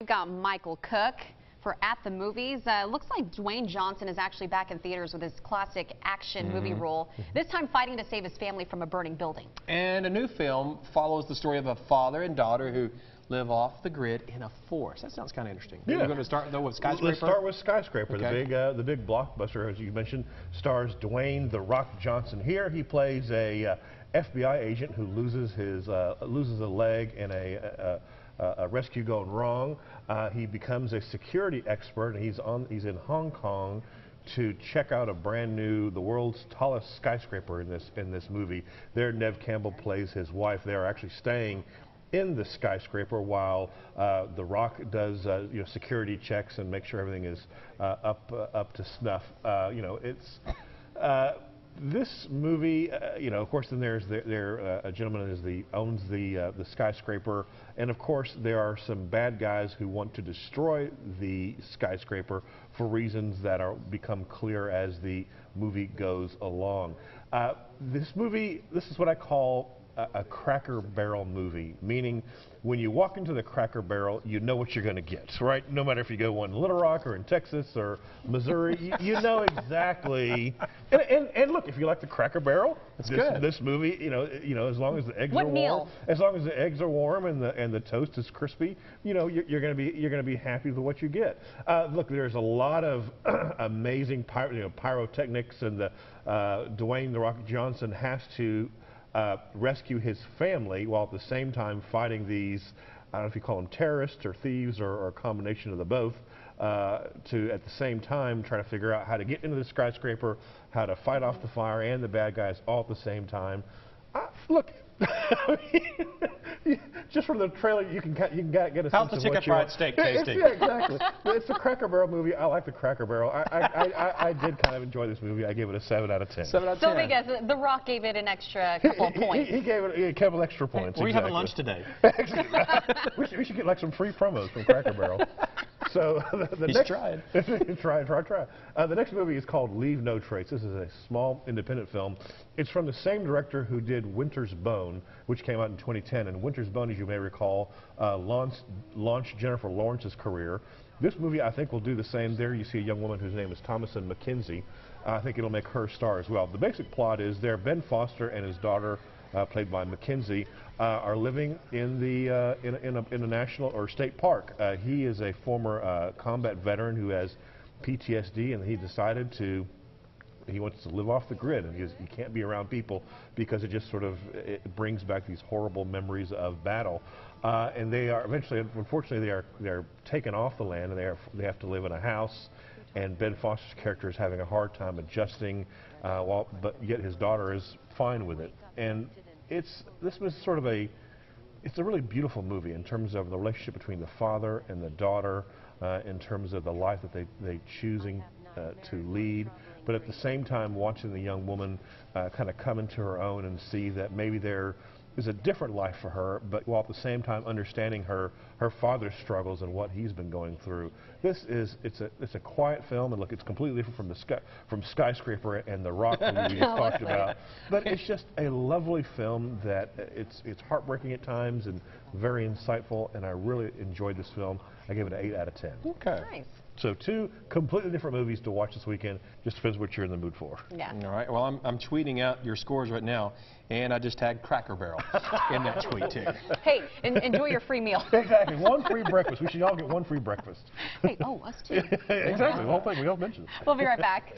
got Michael Cook for At the Movies. Looks like Dwayne Johnson is actually back in theaters with his classic action movie role, this time fighting to save his family from a burning building. And a new film follows the story of a father and daughter who live off the grid in a forest. That sounds kind of interesting. Yeah. We're going to start, though, with Skyscraper? Let's start with Skyscraper. Okay. The big blockbuster, as you mentioned, stars Dwayne "The Rock" Johnson. Here he plays a FBI agent who loses a leg in a rescue gone wrong. He becomes a security expert, and he's in Hong Kong to check out the world's tallest skyscraper in this movie. There, Nev Campbell plays his wife. They are actually staying in the skyscraper while The Rock does security checks and make sure everything is up to snuff. This movie, of course, then there's a gentleman owns the skyscraper, and of course there are some bad guys who want to destroy the skyscraper for reasons that become clear as the movie goes along. This is what I call a Cracker Barrel movie, meaning when you walk into the Cracker Barrel, you know what you're going to get, right? No matter if you go in Little Rock or in Texas or Missouri, you know exactly. And look, if you like the Cracker Barrel, this movie, as long as the eggs are warm, as long as the eggs are warm and the toast is crispy, you're going to be happy with what you get. Look, there's a lot of amazing pyrotechnics, and Dwayne "The Rock" Johnson has to rescue his family while at the same time fighting these, I don't know if you call them terrorists or thieves or a combination of the both, to at the same time try to figure out how to get into the skyscraper, how to fight off the fire and the bad guys all at the same time. Look, just from the trailer, you can get a sense How's the of chicken fried steak tasting? Yeah, exactly. It's a Cracker Barrel movie. I like the Cracker Barrel. I did kind of enjoy this movie. I gave it a 7 out of 10. 7 out of 10. So because The Rock gave it an extra couple of points. He gave it a couple extra points. Where are you having lunch today? we should get like some free promos from Cracker Barrel. So the next the next movie is called Leave No Trace. This is a small independent film. It's from the same director who did Winter's Bone, which came out in 2010. And Winter's Bone, as you may recall, launched Jennifer Lawrence's career. This movie, I think, will do the same. There you see a young woman whose name is Thomasin McKenzie. I think it'll make her star as well. The basic plot is Ben Foster and his daughter, played by Mackenzie, are living in a national or state park. He is a former combat veteran who has PTSD, and he wants to live off the grid, and he can't be around people because it just it brings back these horrible memories of battle. And they are eventually, unfortunately, they're taken off the land, and they have to live in a house. And Ben Foster's character is having a hard time adjusting, but yet his daughter is fine with it. And this was it's a really beautiful movie in terms of the relationship between the father and the daughter, in terms of the life that they choosing to lead, but at the same time watching the young woman kind of come into her own and see that maybe there is a different life for her, but while at the same time understanding her father's struggles and what he's been going through. It's a quiet film, and look, it's completely different from Skyscraper and The Rock that we just talked about. But it's just a lovely film that it's heartbreaking at times and very insightful, and I really enjoyed this film. I gave it an 8 out of 10. Okay. Nice. So 2 completely different movies to watch this weekend. Just depends what you're in the mood for. Yeah. All right. Well, I'm tweeting out your scores right now, and I just tagged Cracker Barrel in that tweet too. Hey, enjoy your free meal. Exactly. 1 free breakfast. We should all get 1 free breakfast. Hey, us too. Exactly. The whole thing. We all mentioned it. We'll be right back.